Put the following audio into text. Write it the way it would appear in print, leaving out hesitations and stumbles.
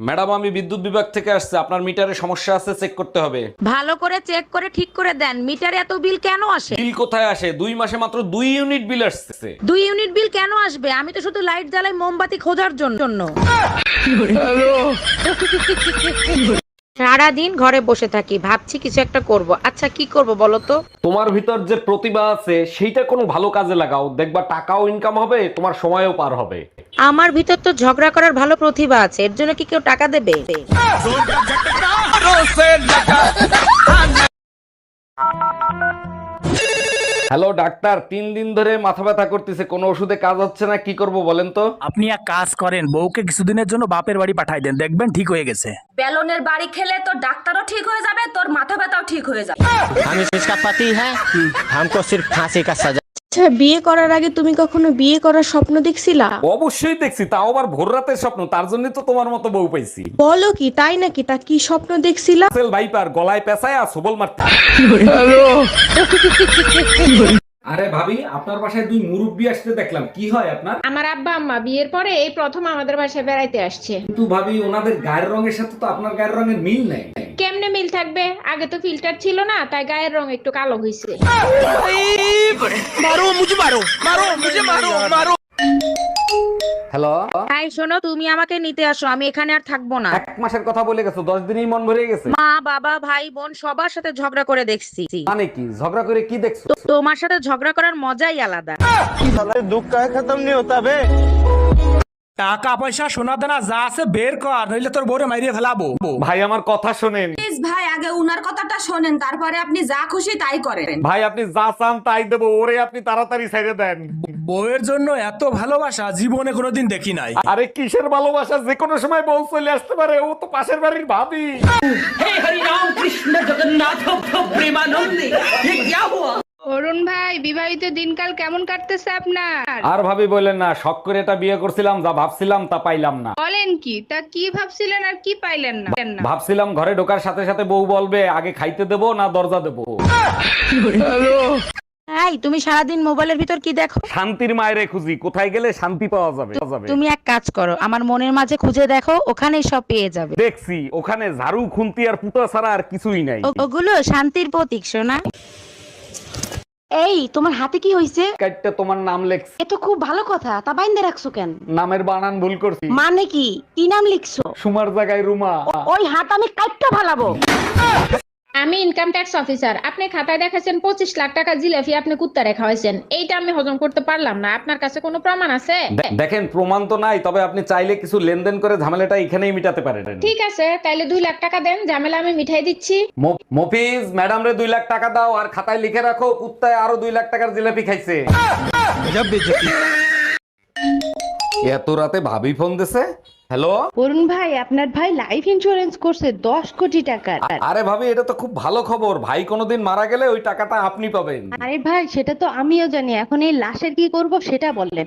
Madam, আমি বিদ্যুৎ বিভাগ থেকে আসছে, আপনার মিটারে সমস্যা আছে, চেক করতে হবে। ভালো করে চেক করে ঠিক করে দেন। মিটারে এত বিল কেন আসে? বিল কোথায় আসে? 2 মাসে মাত্র 2 ইউনিট বিল আসছে। 2 ইউনিট বিল কেন আসবে? আমি তো শুধু লাইট জ্বালাই মোমবাতি খোঁজার জন্য। সারাদিন ঘরে বসে থাকি, ভাবছি কিছু একটা করব। আচ্ছা কি করব বলো তো? তোমার ভিতর যে প্রতিভা আছে সেইটা কোনো ভালো কাজে লাগাও, দেখবা টাকাও ইনকাম হবে, তোমার সময়ও পার হবে। আমার ভিতর তো ঝগড়া করার ভালো প্রতিভা আছে, এর জন্য কি কেউ টাকা দেবে? হ্যালো ডাক্তার, 3 দিন ধরে মাথা ব্যথা করতেছে, কোনো ওষুধে কাজ হচ্ছে না, কি করব বলেন তো? আপনি এক কাজ করেন, বউকে কিছুদিনের জন্য বাপের বাড়ি পাঠাই দেন, দেখবেন ঠিক হয়ে গেছে। বেলনের বাড়ি খেলে তোর ডাক্তারও ঠিক হয়ে যাবে, তোর মাথা ব্যথাও ঠিক হয়ে যাবে। हम इसका पति है हमको सिर्फ फांसी का सजा। আচ্ছা, বিয়ে করার আগে তুমি কখনো বিয়ে করার স্বপ্ন দেখছিলা? অবশ্যই দেখছি, তাও আবার ভোর রাতের স্বপ্ন, তার জন্য তো তোমার মতো বউ পাইছি। বলো কি, তাই নাকি? তা কি স্বপ্ন দেখছিলা? সেল ভাইপার গলায় পেঁচায় আর সবল মারতে। আরে ভাবি, আপনার বাসায় 2 মুরব্বি আসতে দেখলাম, কি হয় আপনার? আমার আব্বা আম্মা বিয়ের পরে এই প্রথম আমাদের বাসায় বেড়াইতে আসছে। কিন্তু ভাবি, ওনাদের গায়ের রঙের সাথে তো আপনার গায়ের রঙের মিল নেই। কেমনে মিল থাকবে? আগে তো ফিল্টার ছিল না, তাই গায়ের রং একটু কালো হয়েছে। হ্যালো, তাই শোনো, তুমি আমাকে নিতে আসো, আমি এখানে আর থাকবো না। 1 মাসের কথা বলে গেছো, 10 দিনেই মন ভরে গেছে। মা বাবা ভাই বোন সবার সাথে ঝগড়া করে দেখছি। মানে কি ঝগড়া করে কি দেখছো? তোমার সাথে ঝগড়া করার মজাই আলাদা। টাকা পয়সা সোনা দানা যা আছে বের কর, নইলে তোর বউরে মাইরিয়ে ফেলাবো। ভাই আমার কথা শোনেন। প্লিজ ভাই, আগে উনার কথাটা শোনেন, তারপরে আপনি যা খুশি তাই করেন। ভাই আপনি যা চান তাই দেবো, ওরে আপনি তাড়াতাড়ি ছেড়ে দেন। বউয়ের জন্য এত ভালোবাসা জীবনে কোনোদিন দেখি নাই। আরে কিসের ভালোবাসা, যে কোনো সময় বউ চলে আসতে পারে, ও তো পাশের বাড়ির ভাবি। অরুণ ভাই, বিবাহিত দিনকাল কেমন কাটতেছে আপনার? আর ভাবি বললেন না, শখ করে এটা বিয়ে করছিলাম, যা ভাবছিলাম তা পাইলাম না। বলেন কি? তা কি ভাবছিলেন আর কি পাইলেন না? ভাবছিলাম ঘরে ঢোকার সাথে সাথে বউ বলবে আগে খাইতে দেবো না দরজা দেবো। এই তুমি সারাদিন মোবাইলের ভিতর কি দেখো? শান্তির মায়েরে খুঁজি, কোথায় গেলে শান্তি পাওয়া যাবে। তুমি এক কাজ করো, আমার মনের মাঝে খুঁজে দেখো, ওখানেই সব পেয়ে যাবে। দেখছি ওখানে ঝাড়ু খুন্তি আর পুতা ছাড়া আর কিছুই নাই। ওগুলো শান্তির প্রতীক সোনা। এই তোমার হাতে কি হইছে? কাইটটা তোমার নাম লেখছি। এ তো খুব ভালো কথা, তা বাইন্দে রাখছো কেন? নামের বানান ভুল করছি, মানে কি? কি নাম লিখছো? সুমার জায়গায় রুমা। ওই হাত আমি কাটতে ফালাবো। আমি ইনকাম ট্যাক্স অফিসার। আপনি খাতায় দেখাছেন 25 লাখ টাকা জিলাপি আপনি কুত্তা রেখা হয়েছেন, এইটা আমি হজম করতে পারলাম না। আপনার কাছে কোনো প্রমাণ আছে? দেখেন প্রমাণ তো নাই, তবে আপনি চাইলে কিছু লেনদেন করে ঝামেলাটা এখানেই মিটাতে পারেন। ঠিক আছে, তাইলে 2 লাখ টাকা দেন, ঝামেলা আমি মিঠাই দিচ্ছি। মফিজ ম্যাডাম রে 2 লাখ টাকা দাও, আর খাতায় লিখে রাখো কুত্তায় আরো 2 লাখ টাকার জিলাপি খাইছে। এত রাতে ভাবি ফোন দিছে। হ্যালো, অরুণ ভাই, আপনার ভাই লাইফ ইন্স্যুরেন্স করছে 10 কোটি টাকার। আরে ভাবি এটা তো খুব ভালো খবর, ভাই কোনোদিন মারা গেলে ওই টাকাটা আপনি পাবেন। আরে ভাই, সেটা তো আমিও জানি, এখন এই লাশের কি করব সেটা বললেন।